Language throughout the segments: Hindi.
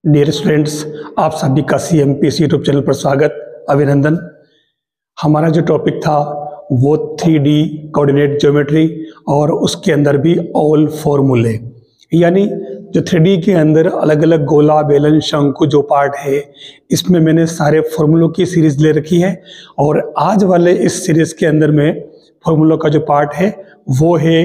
डियर स्टूडेंट्स, आप सभी का CMPC यूट्यूब चैनल पर स्वागत, अभिनंदन। हमारा जो टॉपिक था वो 3D कोऑर्डिनेट ज्योमेट्री और उसके अंदर भी ऑल फॉर्मूले, यानी जो 3D के अंदर अलग अलग गोला, बेलन, शंकु जो पार्ट है, इसमें मैंने सारे फॉर्मूलों की सीरीज ले रखी है। और आज वाले इस सीरीज के अंदर में फॉर्मूलों का जो पार्ट है वो है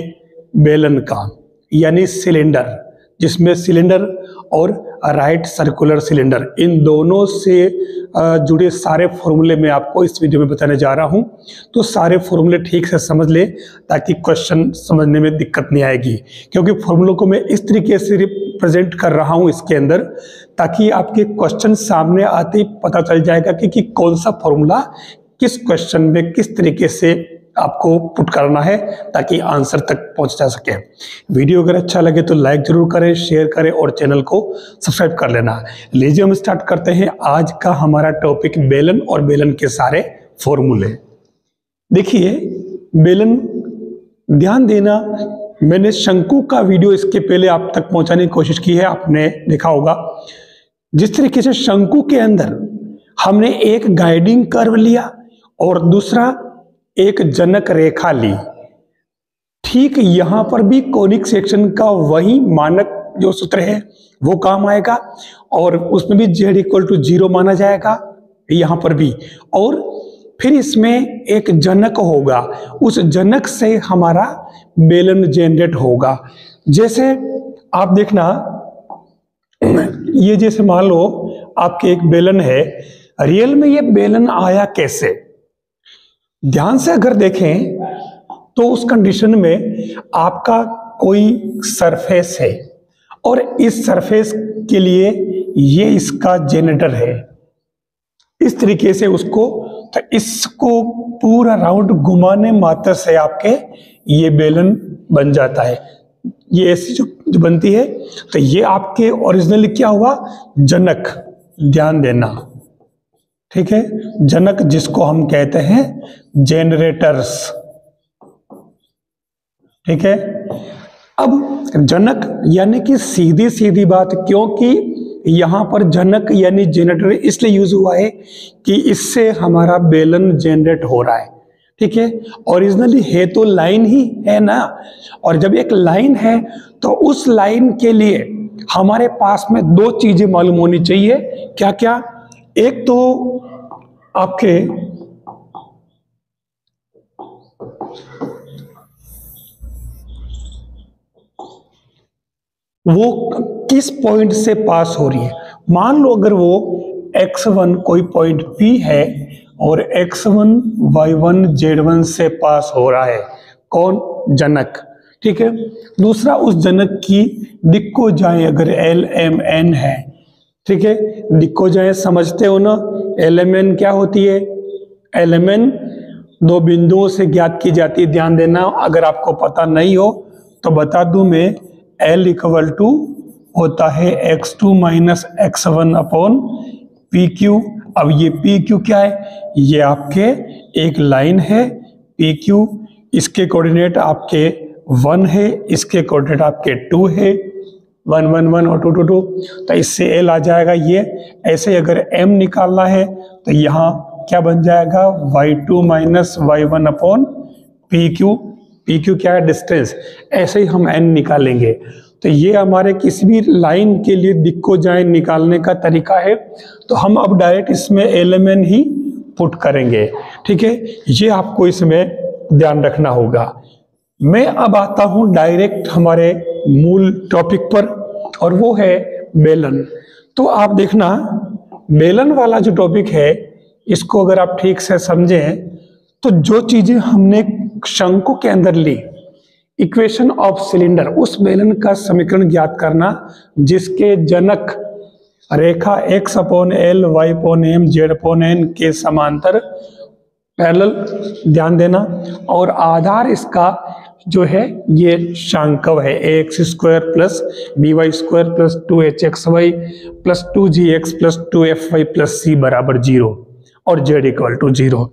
बेलन का, यानी सिलेंडर, जिसमें सिलेंडर और राइट सर्कुलर सिलेंडर, इन दोनों से जुड़े सारे फॉर्मूले मैं आपको इस वीडियो में बताने जा रहा हूं। तो सारे फॉर्मूले ठीक से समझ ले ताकि क्वेश्चन समझने में दिक्कत नहीं आएगी, क्योंकि फॉर्मूलों को मैं इस तरीके से रिप्रेजेंट कर रहा हूं इसके अंदर, ताकि आपके क्वेश्चन सामने आते ही पता चल जाएगा कि कौन सा फॉर्मूला किस क्वेश्चन में किस तरीके से आपको पुट करना है, ताकि आंसर तक पहुंच जा सके। वीडियो अगर अच्छा लगे तो लाइक जरूर करें, शेयर करें और चैनल को सब्सक्राइब कर लेना। लीजिए हम स्टार्ट करते हैं आज का हमारा टॉपिक, बेलन और बेलन के सारे फॉर्मूले। देखिए बेलन, ध्यान देना, मैंने शंकु का वीडियो इसके पहले आप तक पहुंचाने की कोशिश की है, आपने देखा होगा। जिस तरीके से शंकु के अंदर हमने एक गाइडिंग कर्व लिया और दूसरा एक जनक रेखा ली, ठीक यहां पर भी कोनिक सेक्शन का वही मानक जो सूत्र है वो काम आएगा, और उसमें भी z=0 माना जाएगा यहां पर भी। और फिर इसमें एक जनक होगा, उस जनक से हमारा बेलन जनरेट होगा। जैसे आप देखना, ये जैसे मान लो आपके एक बेलन है, रियल में ये बेलन आया कैसे, ध्यान से अगर देखें तो उस कंडीशन में आपका कोई सरफेस है और इस सरफेस के लिए ये इसका जनरेटर है। इस तरीके से तो इसको पूरा राउंड घुमाने मात्र से आपके ये बेलन बन जाता है। ये ऐसी जो बनती है, तो ये आपके ओरिजिनली क्या हुआ, जनक, ध्यान देना, ठीक है, जनक, जिसको हम कहते हैं जेनरेटर्स, ठीक है। अब जनक यानी कि सीधी सीधी बात, क्योंकि यहां पर जनक यानी जनरेटर इसलिए यूज हुआ है कि इससे हमारा बेलन जनरेट हो रहा है, ठीक है। ओरिजिनली है तो लाइन ही है ना, और जब एक लाइन है तो उस लाइन के लिए हमारे पास में दो चीजें मालूम होनी चाहिए। क्या क्या? एक तो आपके वो किस पॉइंट से पास हो रही है। मान लो अगर वो x1 कोई पॉइंट P है और x1 y1 z1 से पास हो रहा है, कौन, जनक, ठीक है। दूसरा, उस जनक की दिक्को जाए अगर LMN है, ठीक है, दिक्को जाए समझते हो ना, LMN क्या होती है, LMN दो बिंदुओं से ज्ञात की जाती है। ध्यान देना, अगर आपको पता नहीं हो तो बता दूं मैं, L = होता है x2 - x1 अपॉन PQ। अब ये PQ क्या है, ये आपके एक लाइन है PQ, इसके कोऑर्डिनेट आपके 1 है, इसके कोऑर्डिनेट आपके 2 है, 1 1 1 और 2 2 2, तो इससे L आ जाएगा ये। ऐसे अगर M निकालना है तो यहाँ क्या बन जाएगा, y2 - y1 upon PQ। PQ क्या है, डिस्टेंस। ऐसे ही हम N निकालेंगे। तो ये हमारे किसी भी लाइन के लिए दिक्को जाए निकालने का तरीका है। तो हम अब डायरेक्ट इसमें LMN ही पुट करेंगे, ठीक है। ये आपको इसमें ध्यान रखना होगा। मैं अब आता हूं डायरेक्ट हमारे मूल टॉपिक पर, और वो है बेलन। तो आप देखना, बेलन वाला जो टॉपिक है, इसको अगर आप ठीक से समझें तो जो चीजें हमने शंकु के अंदर ली, इक्वेशन ऑफ सिलेंडर, उस बेलन का समीकरण ज्ञात करना जिसके जनक रेखा x/L, y/M, z/N के समांतर पैरेलल, ध्यान देना, और आधार इसका जो है ये शांकव है, ax² + by² + 2hxy + 2gx + 2fy + c = 0 और z = 0,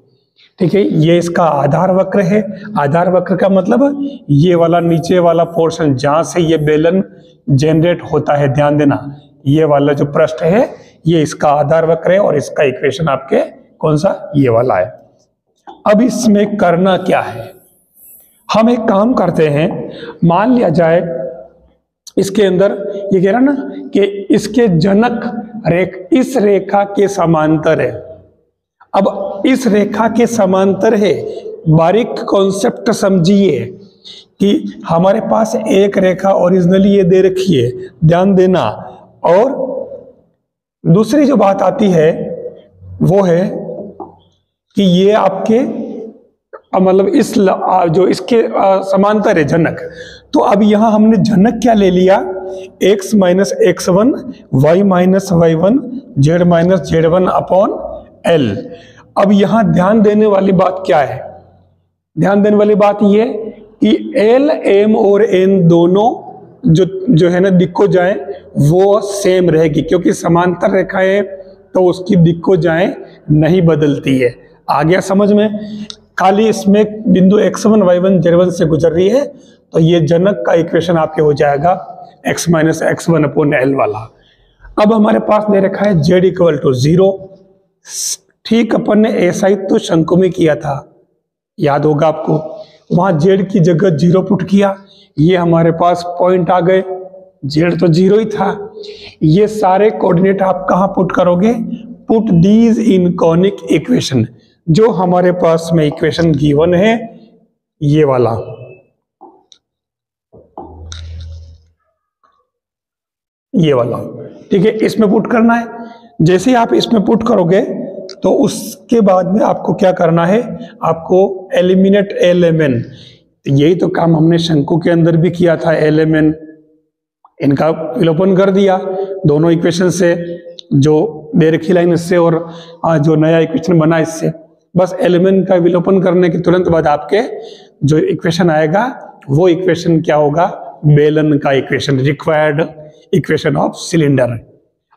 ठीक है। ये इसका आधार वक्र है। आधार वक्र का मतलब ये वाला नीचे वाला पोर्शन जहां से ये बेलन जनरेट होता है, ध्यान देना, ये वाला जो पृष्ठ है ये इसका आधार वक्र है और इसका इक्वेशन आपके कौन सा, ये वाला है। अब इसमें करना क्या है, हम एक काम करते हैं, मान लिया जाए इसके अंदर ये कह रहा ना कि इसके जनक इस रेखा के समांतर है। अब इस रेखा के समांतर है, बारीक कॉन्सेप्ट समझिए कि हमारे पास एक रेखा ओरिजिनली ये दे रखी है, ध्यान देना। और दूसरी जो बात आती है वो है कि ये आपके मतलब इस जो इसके समांतर है जनक। तो अब यहां हमने जनक क्या ले लिया, x minus x1 y minus y1 z minus z1 upon l। अब यहां ध्यान देने वाली बात क्या है, ध्यान देने वाली बात ये कि l m और n दोनों जो है ना दिक्कोजाएं वो सेम रहेगी, क्योंकि समांतर रेखा है तो उसकी दिक्कोजाएं नहीं बदलती है। आ गया समझ में, खाली इसमें बिंदु x1 y1 z1 से गुजर रही है, तो ये जनक का इक्वेशन आपके हो जाएगा x minus x1 upon l वाला। अब हमारे पास दे रखा है z इक्वल टू 0। ठीक अपन ने ऐसा ही तो शंकु में किया था, याद होगा आपको, वहां z की जगह 0 पुट किया, ये हमारे पास पॉइंट आ गए, z तो 0 ही था। ये सारे कोऑर्डिनेट आप कहां पुट करोगे, put these in conic equation, जो हमारे पास में इक्वेशन गिवन है ये वाला। ये वाला ठीक है, इसमें पुट करना है। जैसे ही आप इसमें पुट करोगे तो उसके बाद में आपको क्या करना है, आपको एलिमिनेट LMN। यही तो काम हमने शंकु के अंदर भी किया था, LMN इनका विलोपन कर दिया दोनों इक्वेशन से, जो दे रखी लाइन इससे और जो नया इक्वेशन बना इससे। बस LMN का विलोपन करने के तुरंत बाद आपके जो इक्वेशन आएगा वो इक्वेशन क्या होगा, बेलन का equation, required equation of cylinder.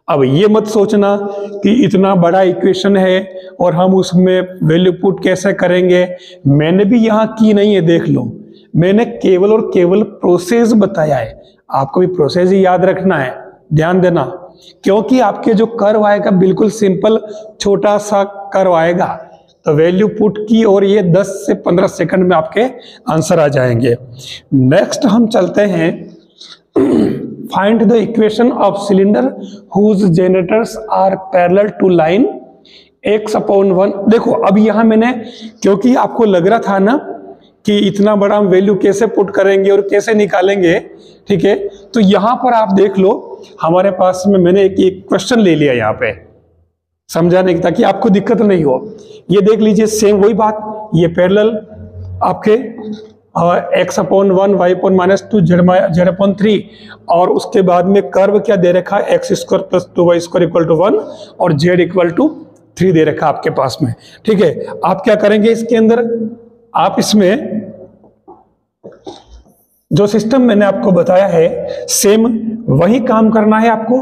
अब ये मत सोचना कि इतना बड़ा इक्वेशन है और हम उसमें वैल्यू पुट कैसे करेंगे, मैंने भी यहाँ की नहीं है, देख लो, मैंने केवल और केवल प्रोसेस बताया है, आपको भी प्रोसेस ही याद रखना है, ध्यान देना, क्योंकि आपके जो कर्व आएगा बिल्कुल सिंपल छोटा सा कर्व आएगा, तो वैल्यू पुट की और ये 10 से 15 सेकंड में आपके आंसर आ जाएंगे। नेक्स्ट हम चलते हैं, find the equation of cylinder whose generators are parallel to line x/1। देखो अब यहां मैंने, क्योंकि आपको लग रहा था ना कि इतना बड़ा हम वैल्यू कैसे पुट करेंगे और कैसे निकालेंगे, ठीक है, तो यहां पर आप देख लो हमारे पास में मैंने एक क्वेश्चन ले लिया यहाँ पे समझाने की, ताकि आपको दिक्कत नहीं हो। ये देख लीजिए, सेम वही बात, ये पैरेलल आपके x/1 y/-2 z/3 और उसके बाद में कर्व क्या दे रखा है, x² + 2y² = 1 और z = 3 दे रखा आपके पास में, ठीक है। आप क्या करेंगे इसके अंदर, आप इसमें जो सिस्टम मैंने आपको बताया है सेम वही काम करना है आपको।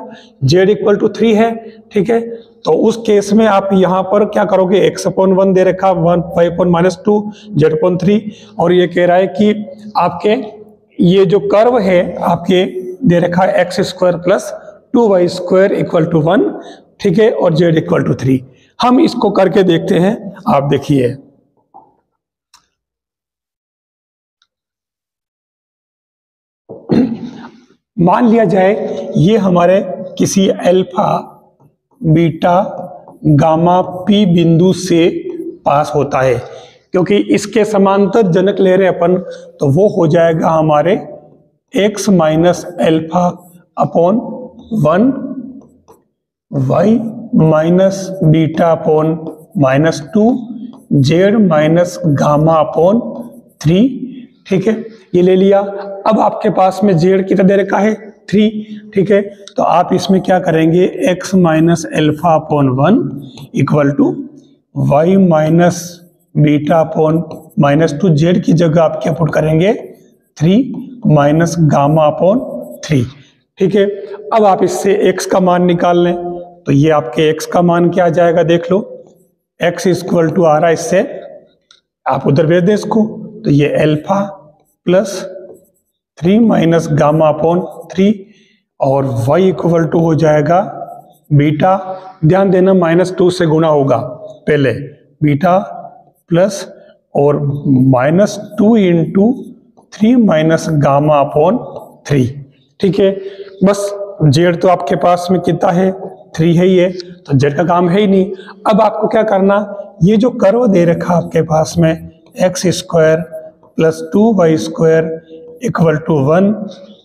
z = 3 है, ठीक है, तो उस केस में आप यहां पर क्या करोगे, x/1 दे रखा, y/-2 z/3 और ये कह रहा है कि आपके ये जो कर्व है आपके दे रखा है x² + 2y² = 1, ठीक है, और z = 3। हम इसको करके देखते हैं, आप देखिए, मान लिया जाए ये हमारे किसी अल्फा बीटा गामा p बिंदु से पास होता है, क्योंकि इसके समांतर जनक ले रहे अपन, तो वो हो जाएगा हमारे x - α/1 y - β/-2 z - γ/3, ठीक है, ये ले लिया। अब आपके पास में z कितना दे रखा है, 3, ठीक है, तो आप इसमें क्या करेंगे, x - α/1 = y - β/-2 z की जगह आप क्या पुट करेंगे, 3 - γ/3, ठीक है। अब आप इससे x का मान निकाल लें, तो ये आपके x का मान क्या आ जाएगा, देख लो, x = आ रहा है, इससे आप उधर भेज दें इसको, तो ये अल्फा + 3 - γ/3 और y इक्वल टू हो जाएगा बीटा, ध्यान देना -2 से गुणा होगा पहले, बीटा प्लस और -2 इंटू 3 माइनस गामा अपॉन 3। ठीक है, बस जेड तो आपके पास में कितना है 3 है, ये तो जेड का काम है ही नहीं। अब आपको क्या करना, ये जो कर्व दे रखा आपके पास में x square plus 2y square equal to 1,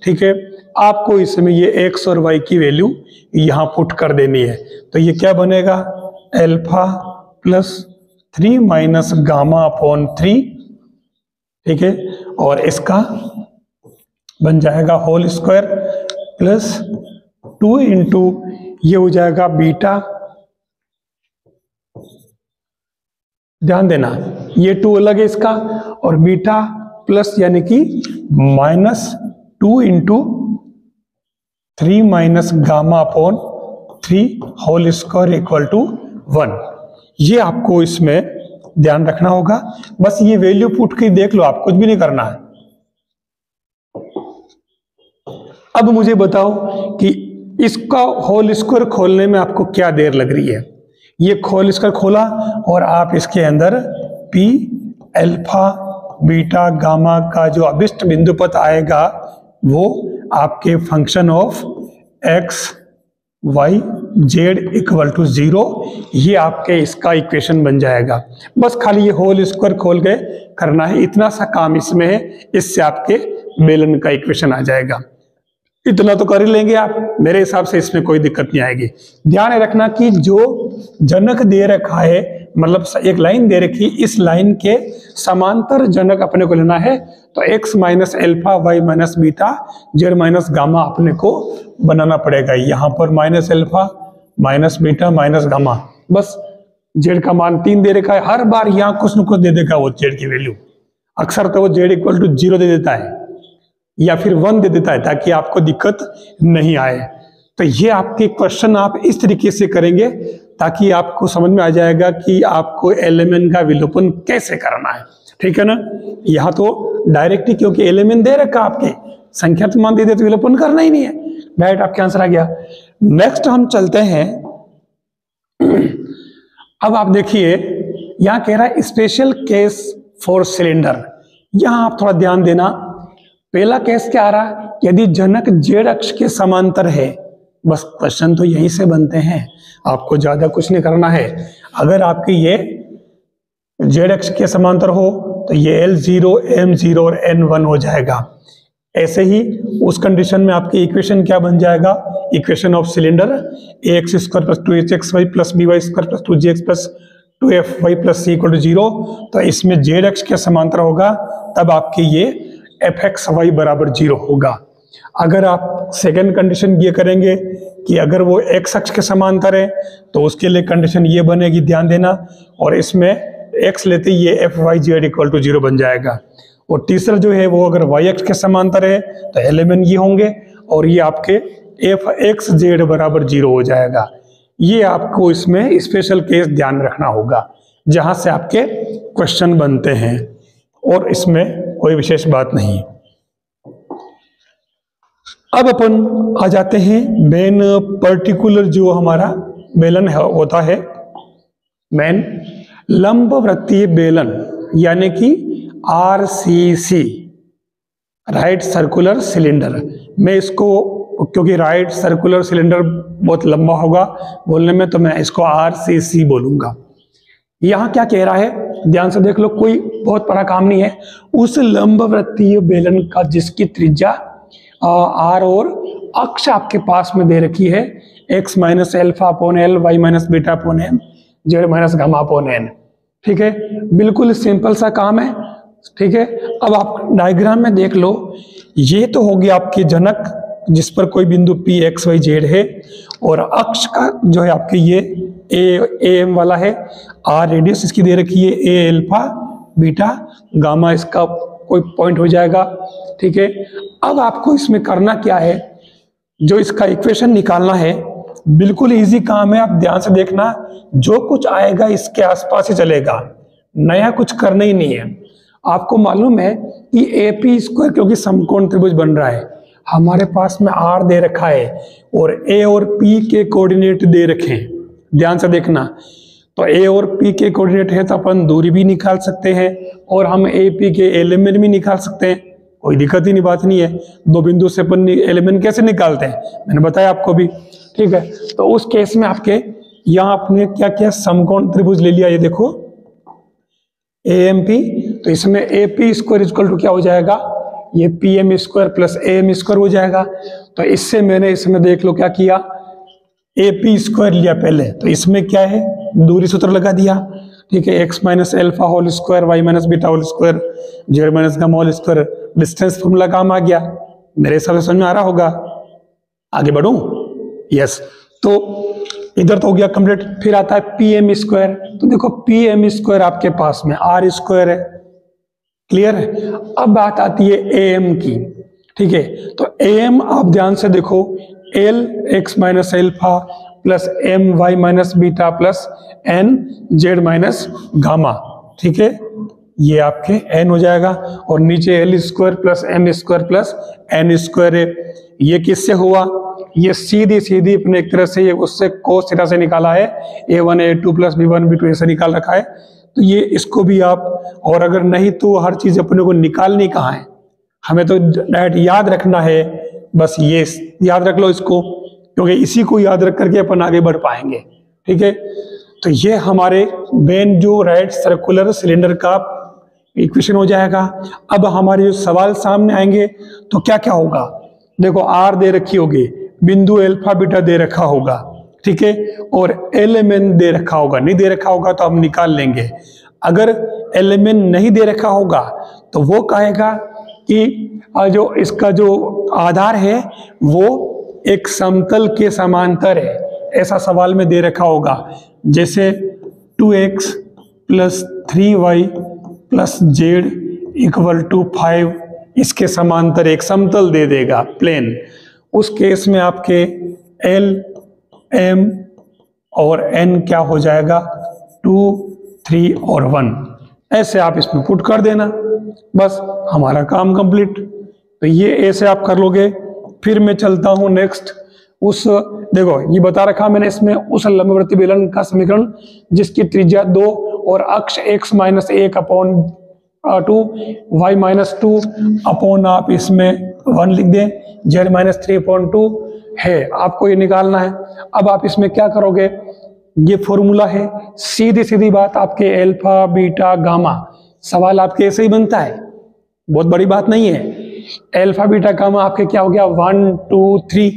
ठीक है, आपको इसमें ये x और y की वैल्यू यहाँ पुट कर देनी है। तो ये क्या बनेगा, alpha plus 3 minus gamma upon 3, ठीक है, और इसका बन जाएगा होल स्क्वायर प्लस 2 इंटू ये हो जाएगा बीटा, ध्यान देना ये 2 अलग है इसका, और बीटा प्लस यानी कि -2 into 3 minus gamma upon 3 whole square equal to 1। ये आपको इसमें ध्यान रखना होगा, बस ये वैल्यू पुट के देख लो, आप कुछ भी नहीं करना है। अब मुझे बताओ कि इसका होल स्क्वायर खोलने में आपको क्या देर लग रही है। ये होल स्क्वायर खोला और आप इसके अंदर p अल्फा बीटा गामा का जो अभिष्ट बिंदु पद आएगा वो आपके function of x y z equal to 0, ये आपके इसका इक्वेशन बन जाएगा। बस खाली ये होल स्क्वायर खोल के करना है, इतना सा काम इसमें है, इससे आपके बेलन का इक्वेशन आ जाएगा। इतना तो कर ही लेंगे आप, मेरे हिसाब से इसमें कोई दिक्कत नहीं आएगी। ध्यान रखना कि जो जनक दे रखा है, मतलब एक लाइन दे रखी, इस लाइन के समांतर जनक अपने को लेना है। तो x minus alpha y minus beta z minus gamma अपने को बनाना पड़ेगा। यहाँ पर minus alpha minus beta minus gamma, बस z का मान 3 दे रखा है, हर बार यहाँ कुछ न कुछ दे देगा वो z की वैल्यू। अक्सर तो वो z इक्वल टू 0 दे देता है या फिर 1 दे देता है ताकि आपको दिक्कत नहीं आए। तो ये आपके क्वेश्चन आप इस तरीके से करेंगे ताकि आपको समझ में आ जाएगा कि आपको एलिमेंट का विलोपन कैसे करना है, ठीक है ना। यहाँ तो डायरेक्टली क्योंकि एलिमेंट दे रखा आपके, संख्यात्मक मान दे दे तो विलोपन करना ही नहीं है, डायरेक्ट आपके आंसर आ गया। नेक्स्ट हम चलते हैं, अब आप देखिए यहाँ कह रहा है स्पेशल केस फॉर सिलेंडर। यहाँ आप थोड़ा ध्यान देना, पहला केस क्या आ रहा है, यदि जनक जेड अक्ष के समांतर है। बस क्वेश्चन तो यहीं से बनते हैं, आपको ज्यादा कुछ नहीं करना है। अगर आपके ये जेड अक्ष के समांतर हो तो ये L0 M0 और N1 हो जाएगा। ऐसे ही उस कंडीशन में आपकी इक्वेशन क्या बन जाएगा, equation of cylinder ax square plus 2hxy plus by square plus 2gx plus 2fy plus c equal to 0। तो इसमें जेड अक्ष के समांतर होगा, तब आपकी ये fxy बराबर 0 होगा। अगर आप सेकेंड कंडीशन ये करेंगे कि अगर वो x अक्ष के समांतर है तो उसके लिए कंडीशन ये बनेगी, ध्यान देना, और इसमें x लेते ही ये fyz इक्वल टू 0 बन जाएगा। और तीसरा जो है वो अगर y अक्ष के समांतर है तो एलिमेंट ये होंगे और ये आपके fxz बराबर 0 हो जाएगा। ये आपको इसमें स्पेशल केस ध्यान रखना होगा जहां से आपके क्वेश्चन बनते हैं, और इसमें कोई विशेष बात नहीं। अब अपन आ जाते हैं मेन पर्टिकुलर जो हमारा बेलन है होता है, मेन लंबवृत्तीय बेलन यानी कि RCC, राइट सर्कुलर सिलेंडर। मैं इसको, क्योंकि राइट सर्कुलर सिलेंडर बहुत लंबा होगा बोलने में, तो मैं इसको RCC बोलूंगा। यहाँ क्या कह रहा है, ध्यान से देख लो, कोई बहुत बड़ा काम नहीं है। उस लंबवृत्तीय बेलन का जिसकी त्रिज्या R और अक्ष आपके पास में दे रखी है x minus alpha upon L, y minus beta upon M, z minus gamma upon n, ठीक है। बिल्कुल सिंपल सा काम है, ठीक है। अब आप डायग्राम में देख लो, ये तो होगी आपकी जनक जिस पर कोई बिंदु p x y z है, और अक्ष का जो है आपके ये a m वाला है, r रेडियस इसकी दे रखी है, a अल्फा बीटा गामा इसका कोई पॉइंट हो जाएगा, ठीक है। अब आपको इसमें करना क्या है, जो इसका इक्वेशन निकालना है, बिल्कुल इजी काम है। आप ध्यान से देखना, जो कुछ आएगा इसके आसपास ही चलेगा, नया कुछ करना ही नहीं है। आपको मालूम है कि AP स्क्वायर क्योंकि समकोण त्रिभुज बन रहा है, हमारे पास में r दे रखा है और a और p के कोऑर्डिनेट दे रखे हैं, ध्यान से देखना। तो a और p के कोऑर्डिनेट है तो अपन दूरी भी निकाल सकते हैं और हम AP के एलिमेंट भी निकाल सकते हैं, कोई दिक्कत ही नहीं, बात नहीं है। दो बिंदु से अपन एलिमेंट कैसे निकालते हैं मैंने बताया आपको भी, ठीक है। तो उस केस में आपके यहाँ आपने क्या किया, समकोण त्रिभुज ले लिया, ये देखो AMP, तो इसमें AP स्क्वायर इक्वल टू क्या हो जाएगा, ये PM square plus AM square हो जाएगा। तो इससे मैंने इसमें देख लो क्या किया, AP स्क्वायर लिया पहले, तो इसमें क्या है, दूरी सूत्र लगा दिया, ठीक है। x minus alpha whole square, y minus beta whole square, z minus gamma whole square, distance formula काम आ गया, मेरे हिसाब से समझ में आ रहा होगा। आगे बढ़ूं, यस। तो इधर तो हो गया कंप्लीट। फिर आता है PM स्क्वायर, तो देखो PM स्क्वायर आपके पास में R स्क्वायर है, क्लियर है। अब बात आती है AM की, ठीक है। तो AM आप ध्यान से देखो, L x minus alpha plus M y minus beta plus N Z minus gamma, ठीक है। ये आपके N हो जाएगा और नीचे L square plus M square plus N square है। ये किससे हुआ, ये सीधी सीधी अपने एक तरह से ये उससे कोस थीटा से निकाला है, A1 A2 plus B1 B2 ऐसे निकाल रखा है। तो ये इसको भी आप, और अगर नहीं तो हर चीज अपने को निकालनी कहाँ है, हमें तो डायरेक्ट याद रखना है, बस ये याद रख लो इसको, क्योंकि इसी को याद रख करके अपन आगे बढ़ पाएंगे, ठीक है। तो ये हमारे मेन जो राइट सर्कुलर सिलेंडर का इक्वेशन हो जाएगा। अब हमारे जो सवाल सामने आएंगे तो क्या क्या होगा, देखो R दे रखी होगी, बिंदु अल्फा बीटा दे रखा होगा, ठीक है, और एलिमेंट दे रखा होगा, नहीं दे रखा होगा तो हम निकाल लेंगे। अगर एलिमेंट नहीं दे रखा होगा तो वो कहेगा कि जो इसका जो आधार है वो एक समतल के समांतर है, ऐसा सवाल में दे रखा होगा। जैसे 2x plus 3y plus z equal to 5, इसके समांतर एक समतल दे देगा, प्लेन। उस केस में आपके L M और N क्या हो जाएगा, 2 3 और 1, ऐसे आप इसमें पुट कर देना, बस हमारा काम कंप्लीट। तो ये ऐसे आप कर लोगे। फिर मैं चलता हूं नेक्स्ट, उस देखो ये बता रखा मैंने इसमें, उस लंबवर्ती बेलन का समीकरण जिसकी त्रिज्या 2 और अक्ष x minus 1 upon 2 y minus 2 upon आप इसमें 1 लिख दें, z माइनस 3/2 है, आपको ये निकालना है। अब आप इसमें क्या करोगे, ये फॉर्मूला है, सीधी सीधी बात, आपके अल्फा बीटा गामा, सवाल आपके ऐसे ही बनता है, बहुत बड़ी बात नहीं है। अल्फा बीटा गामा आपके क्या हो गया, 1 2 3,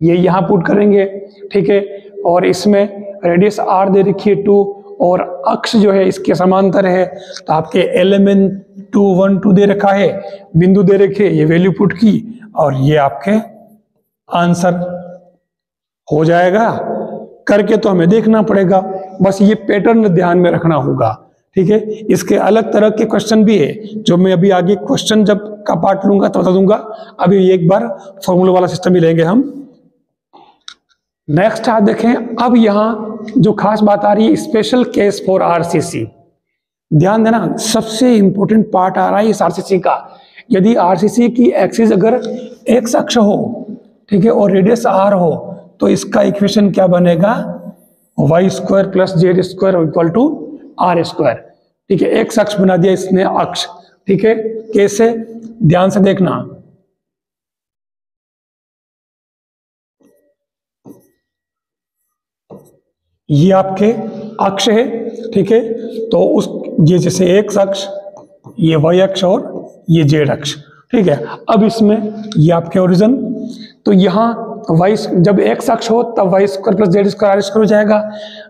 ये यहाँ पुट करेंगे, ठीक है। और इसमें रेडियस r दे रखी है 2 और अक्ष जो है इसके समांतर है, तो आपके एलिमेंट 2 1 2 दे रखा है, बिंदु दे रखे, ये वैल्यू पुट की और ये आपके आंसर हो जाएगा। करके तो हमें देखना पड़ेगा, बस ये पैटर्न ध्यान में रखना होगा, ठीक है। इसके अलग तरह के क्वेश्चन भी है, जो मैं अभी आगे क्वेश्चन जब का पार्ट लूंगा तो बता दूंगा। अभी एक बार फॉर्मूला वाला सिस्टम ही लेंगे हम। नेक्स्ट आप देखें, अब यहाँ जो खास बात आ रही है, स्पेशल केस फॉर RCC, ध्यान देना, सबसे इंपॉर्टेंट पार्ट आ रहा है इस RCC का। यदि RCC की एक्सिस अगर x अक्ष हो, ठीक है, और रेडियस r हो, तो इसका इक्वेशन क्या बनेगा, y square plus Z square equal to r square, ठीक है। x अक्ष बना दिया इसने अक्ष, ठीक है। कैसे, ध्यान से देखना, ये आपके अक्ष है, ठीक है। तो उस ये जैसे x अक्ष, ये y अक्ष और ये z अक्ष, ठीक है। अब इसमें ये आपके ओरिजिन, तो यहाँ y जब x अक्ष हो तब y square plus Z square r square हो जाएगा,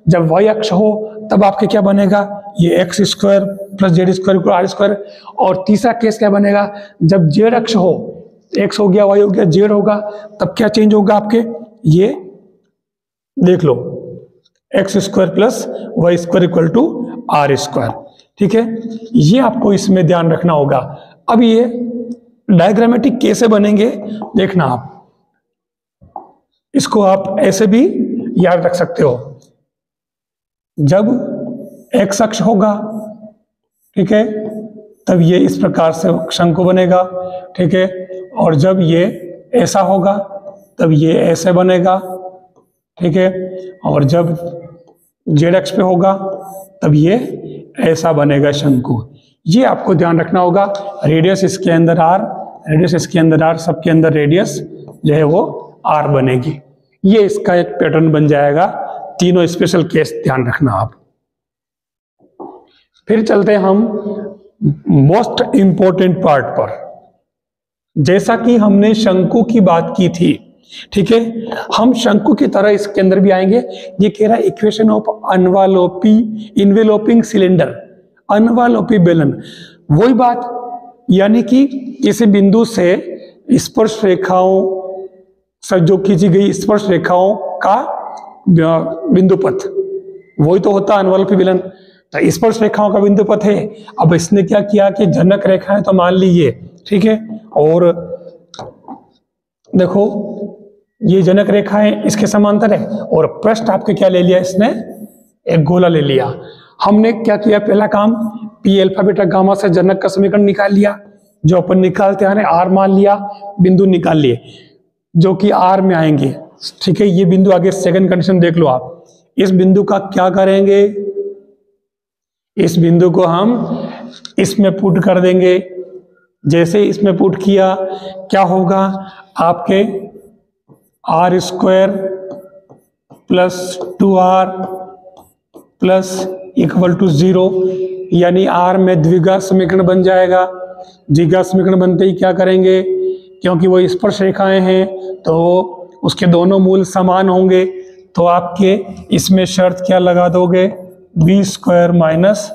जब y अक्ष हो तब आपके क्या बनेगा, ये x square plus Z square equal r square. और तीसरा केस क्या बनेगा, जब z अक्ष हो, x हो गया, y हो गया, z होगा, तब क्या चेंज होगा आपके, ये देख लो, x square plus y square equal to r square, ठीक है। ये आपको इसमें ध्यान रखना होगा। अब ये डायग्रामेटिक कैसे बनेंगे देखना आप, इसको आप ऐसे भी याद रख सकते हो। जब एक्स अक्ष होगा, ठीक है, तब ये इस प्रकार से शंकु बनेगा, ठीक है। और जब ये ऐसा होगा तब ये ऐसे बनेगा, ठीक है। और जब जेड एक्स पे होगा तब ये ऐसा बनेगा शंकु। ये आपको ध्यान रखना होगा। रेडियस इसके अंदर आर, रेडियस इसके अंदर आर, सबके अंदर रेडियस जो है वो आर बनेगी। ये इसका एक पैटर्न बन जाएगा। तीनों स्पेशल केस ध्यान रखना आप। फिर चलते हैं हम मोस्ट इंपॉर्टेंट पार्ट पर। जैसा कि हमने शंकु की बात की थी, ठीक है, हम शंकु की तरह इसके अंदर भी आएंगे। ये कह रहा है इक्वेशन ऑफ इन्वेलोपिंग सिलेंडर, अनवालोपी बेलन। वही बात, यानी कि किसी बिंदु से स्पर्श रेखाओं से जो खींची गई स्पर्श रेखाओं का बिंदु पथ, वही तो होता है अनवालोपी बेलन। तो स्पर्श रेखाओं का बिंदु पथ है। अब इसने क्या किया कि जनक रेखा है तो मान लीजिए, ठीक है, और देखो ये जनक रेखा है, इसके समांतर है, और पृष्ठ आपके क्या ले लिया, इसने एक गोला ले लिया। हमने क्या किया, पहला काम पी अल्फा बीटा गामा से जनक का समीकरण निकाल लिया, जो अपन निकालते हैं, आर मान लिया, बिंदु निकाल लिए जो कि आर में आएंगे, ठीक है। ये बिंदु आगे सेकंड कंडीशन देख लो आप। इस बिंदु का क्या करेंगे, इस बिंदु को हम इसमें पुट कर देंगे। जैसे इसमें पुट किया क्या होगा, आपके R square plus 2r plus equal to 0, यानी आर में द्विघात समीकरण बन जाएगा। द्विघात समीकरण बनते ही क्या करेंगे, क्योंकि वो स्पर्श रेखाएं हैं तो उसके दोनों मूल समान होंगे, तो आपके इसमें शर्त क्या लगा दोगे, B square minus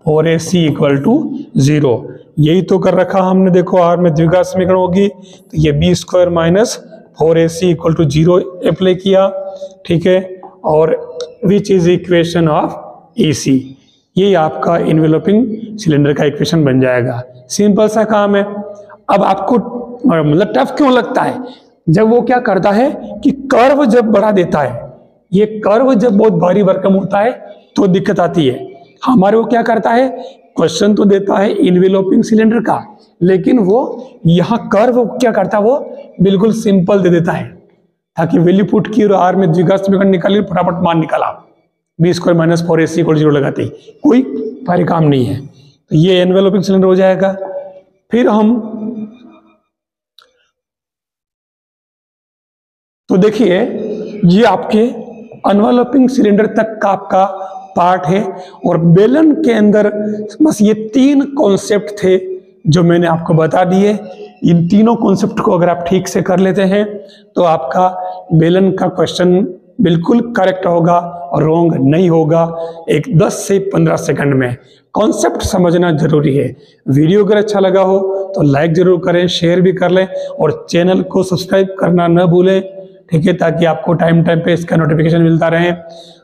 4ac equal to 0। यही तो कर रखा हमने, देखो आर में द्विघात समीकरण होगी तो ये B square minus 4ac equal to 0 apply किया, ठीक है। और which is equation of AC, ये आपका इन्वेलोपिंग सिलेंडर का इक्वेशन बन जाएगा। सिंपल सा काम है। अब आपको मतलब टफ क्यों लगता है, जब वो क्या करता है कि कर्व जब बढ़ा देता है, ये कर्व जब बहुत भारी भरकम होता है तो दिक्कत आती है। हमारे वो क्या करता है, क्वेश्चन तो देता है इन्वेलोपिंग सिलेंडर का, लेकिन वो यहाँ कर्व क्या करता है, वो बिल्कुल सिंपल दे देता है, ताकि वैल्यू पुट की और आर में द्विघात समीकरण निकाली, फटाफट मान निकाला, B square minus 4ac equal 0 लगाते ही, कोई भारी काम नहीं है। तो ये एनवेलोपिंग सिलेंडर हो जाएगा। फिर हम तो देखिए ये आपके एनवेलोपिंग सिलेंडर तक का आपका पार्ट है, और बेलन के अंदर बस ये 3 कॉन्सेप्ट थे जो मैंने आपको बता दिए। इन तीनों कॉन्सेप्ट को अगर आप ठीक से कर लेते हैं तो आपका बेलन का क्वेश्चन बिल्कुल करेक्ट होगा और रॉन्ग नहीं होगा। एक 10 से 15 सेकंड में कॉन्सेप्ट समझना जरूरी है। वीडियो अगर अच्छा लगा हो तो लाइक जरूर करें, शेयर भी कर लें, और चैनल को सब्सक्राइब करना न भूलें, ठीक है, ताकि आपको टाइम टाइम पे इसका नोटिफिकेशन मिलता रहे।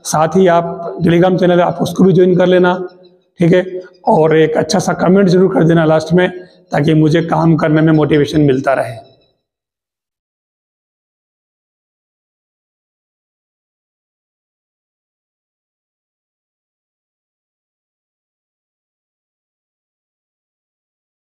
साथ ही आप टेलीग्राम चैनल है, आप उसको भी ज्वाइन कर लेना, ठीक है। और एक अच्छा सा कमेंट जरूर कर देना लास्ट में, ताकि मुझे काम करने में मोटिवेशन मिलता रहे।